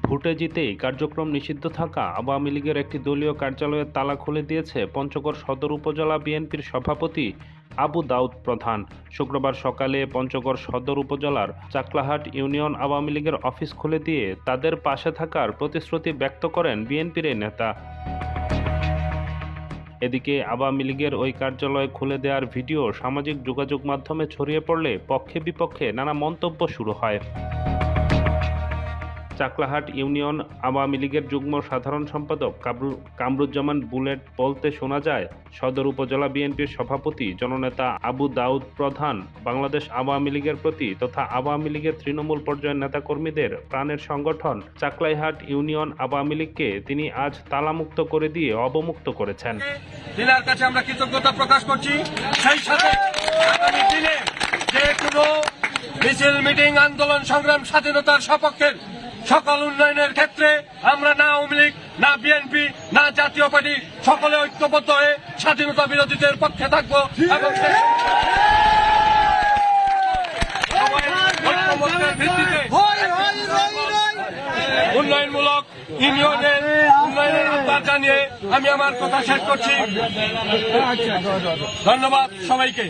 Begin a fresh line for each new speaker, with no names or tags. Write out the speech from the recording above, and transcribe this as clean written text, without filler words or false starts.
ভোটে জিতেই কার্যক্রম নিষিদ্ধ থাকা আওয়ামী লীগের একটি দলীয় কার্যালয়ের তালা খুলে দিয়েছে পঞ্চগড় সদর উপজেলা বিএনপির সভাপতি আবু দাউদ প্রধান। শুক্রবার সকালে পঞ্চগড় সদর উপজেলার চাকলাহাট ইউনিয়ন আওয়ামী লীগের অফিস খুলে দিয়ে তাদের পাশে থাকার প্রতিশ্রুতি ব্যক্ত করেন বিএনপির এই নেতা। এদিকে আওয়ামী লীগের ওই কার্যালয় খুলে দেওয়ার ভিডিও সামাজিক যোগাযোগ মাধ্যমে ছড়িয়ে পড়লে পক্ষে বিপক্ষে নানা মন্তব্য শুরু হয়। চাকলাহাট ইউনিয়ন আওয়ামী লীগের যুগ্ম সাধারণ সম্পাদক কামরুজ্জামান বুলেট বলতে শোনা যায়, সদর উপজেলা বিএনপির সভাপতি জননেতা আবু দাউদ প্রধান বাংলাদেশ আওয়ামী লীগের প্রতি তথা আওয়ামী লীগের তৃণমূল পর্যায়ের নেতাকর্মীদের প্রাণের সংগঠন চাকলাহাট ইউনিয়ন আওয়ামী লীগকে তিনি আজ তালামুক্ত করে দিয়ে অবমুক্ত করেছেন।
দিনার কাছে আমরা কৃতজ্ঞতা প্রকাশ করছি। সেই সাথে আগামী দিনে যে কোনো মিছিল, মিটিং, আন্দোলন, সংগ্রাম, স্বাধীনতার সপক্ষের সকল উন্নয়নের ক্ষেত্রে আমরা না আওয়ামী লীগ, না বিএনপি, না জাতীয় পার্টি সকলে ঐক্যবদ্ধ হয়ে স্বাধীনতা বিরোধীদের পক্ষে থাকবো এবং ঐক্যমত্যের ভিত্তিতে উন্নয়নমূলক ইউনিয়নের উন্নয়নের আহ্বান জানিয়ে আমি আমার কথা শেষ করছি। ধন্যবাদ সবাইকে।